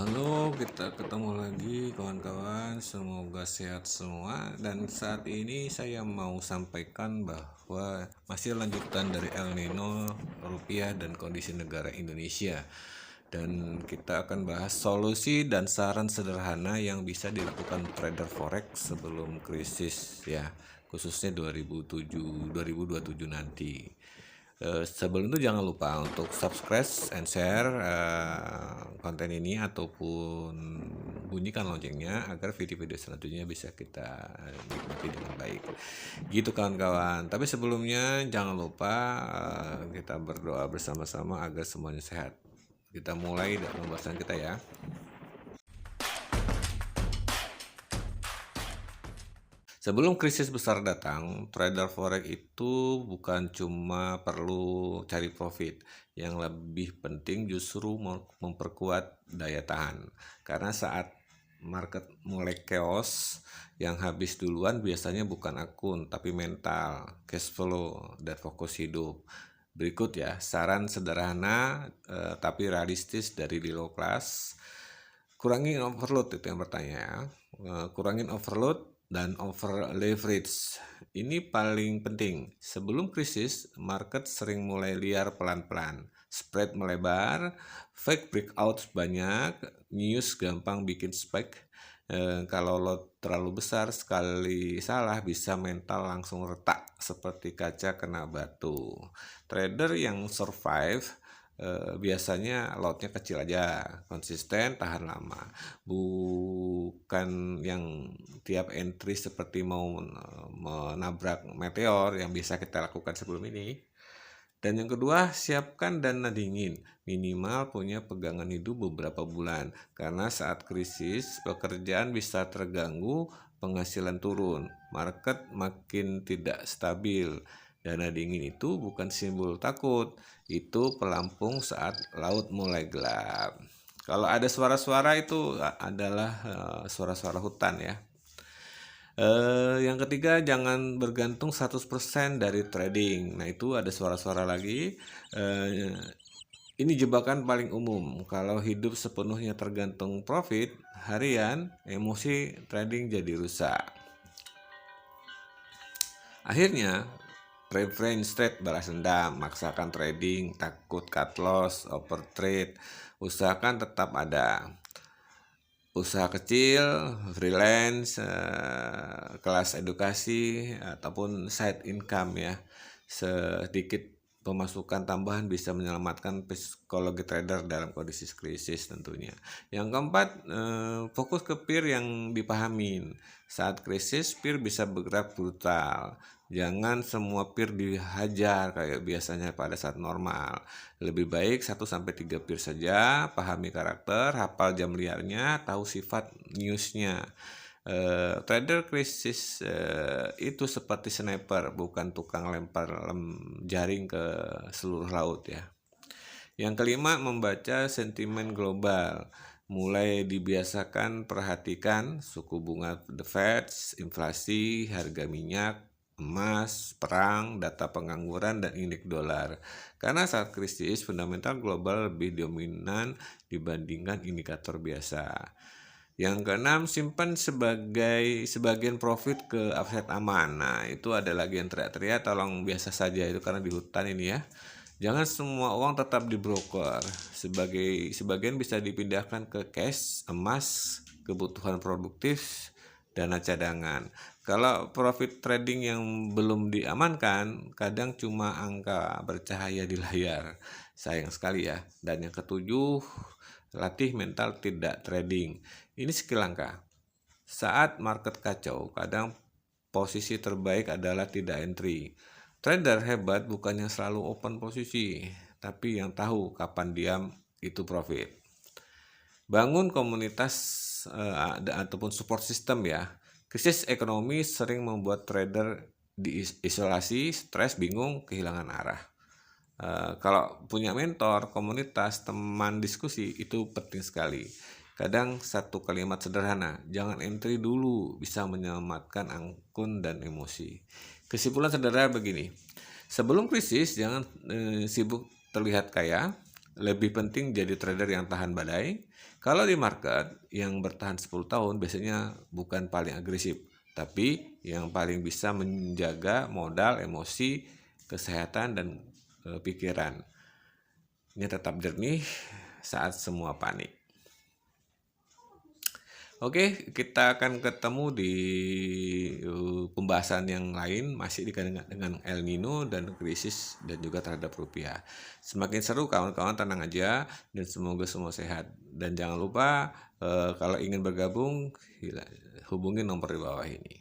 Halo, kita ketemu lagi kawan-kawan. Semoga sehat semua. Dan saat ini saya mau sampaikan bahwa masih lanjutan dari El Nino, rupiah dan kondisi negara Indonesia. Dan kita akan bahas solusi dan saran sederhana yang bisa dilakukan trader forex sebelum krisis ya, khususnya 2027 nanti. Sebelum itu jangan lupa untuk subscribe and share konten ini ataupun bunyikan loncengnya agar video-video selanjutnya bisa kita nikmati dengan baik. Gitu kawan-kawan. Tapi sebelumnya jangan lupa kita berdoa bersama-sama agar semuanya sehat. Kita mulai dengan pembahasan kita ya. Sebelum krisis besar datang, trader forex itu bukan cuma perlu cari profit. Yang lebih penting justru memperkuat daya tahan. Karena saat market mulai chaos, yang habis duluan biasanya bukan akun, tapi mental, cash flow, dan fokus hidup. Berikut ya, saran sederhana tapi realistis dari di low class. Kurangin overload, itu yang bertanya ya. Kurangin overload dan over leverage. Ini paling penting. Sebelum krisis, market sering mulai liar pelan-pelan. Spread melebar, fake breakout banyak, news gampang bikin spike. Kalau lot terlalu besar, sekali salah bisa mental langsung retak seperti kaca kena batu. Trader yang survive biasanya lotnya kecil aja, konsisten, tahan lama, bukan yang tiap entry seperti mau menabrak meteor yang bisa kita lakukan sebelum ini. Dan yang kedua, siapkan dana dingin, minimal punya pegangan hidup beberapa bulan, karena saat krisis pekerjaan bisa terganggu, penghasilan turun, market makin tidak stabil. Dana dingin itu bukan simbol takut, itu pelampung saat laut mulai gelap. Kalau ada suara-suara itu adalah suara-suara hutan ya. Yang ketiga, jangan bergantung 100% dari trading. Nah, itu ada suara-suara lagi. Ini jebakan paling umum. Kalau hidup sepenuhnya tergantung profit harian, emosi trading jadi rusak. Akhirnya, preference trade balas dendam, maksakan trading, takut cut loss, overtrade, usahakan tetap ada. Usaha kecil, freelance, kelas edukasi, ataupun side income ya. Sedikit pemasukan tambahan bisa menyelamatkan psikologi trader dalam kondisi krisis tentunya. Yang keempat, fokus ke peer yang dipahamin. Saat krisis, peer bisa bergerak brutal. Jangan semua peer dihajar kayak biasanya pada saat normal. Lebih baik 1-3 peer saja, pahami karakter, hafal jam liarnya, tahu sifat newsnya. Trader krisis itu seperti sniper, bukan tukang lempar jaring ke seluruh laut ya. Yang kelima, membaca sentimen global. Mulai dibiasakan perhatikan suku bunga The Fed, inflasi, harga minyak, emas, perang, data pengangguran, dan indeks dolar. Karena saat krisis, fundamental global lebih dominan dibandingkan indikator biasa. Yang keenam, simpan sebagian profit ke aset aman. Nah, itu ada lagi yang teriak-teriak, tolong biasa saja, itu karena di hutan ini ya. Jangan semua uang tetap di broker. Sebagian bisa dipindahkan ke cash, emas, kebutuhan produktif, dana cadangan. Kalau profit trading yang belum diamankan, kadang cuma angka bercahaya di layar. Sayang sekali ya. Dan yang ketujuh, latih mental tidak trading. Ini skill langka. Saat market kacau, kadang posisi terbaik adalah tidak entry. Trader hebat bukan yang selalu open posisi, tapi yang tahu kapan diam itu profit. Bangun komunitas ataupun support system ya. Krisis ekonomi sering membuat trader diisolasi, stres, bingung, kehilangan arah. Kalau punya mentor, komunitas, teman diskusi itu penting sekali. Kadang satu kalimat sederhana, jangan entry dulu, bisa menyelamatkan akun dan emosi. Kesimpulan sederhana begini, sebelum krisis jangan sibuk terlihat kaya, lebih penting jadi trader yang tahan badai. Kalau di market yang bertahan 10 tahun biasanya bukan paling agresif, tapi yang paling bisa menjaga modal, emosi, kesehatan, dan pikiran. Ini tetap jernih saat semua panik. Oke, kita akan ketemu di pembahasan yang lain masih dikaitkan dengan El Nino dan krisis dan juga terhadap rupiah. Semakin seru kawan-kawan, tenang aja dan semoga semua sehat. Dan jangan lupa kalau ingin bergabung hubungi nomor di bawah ini.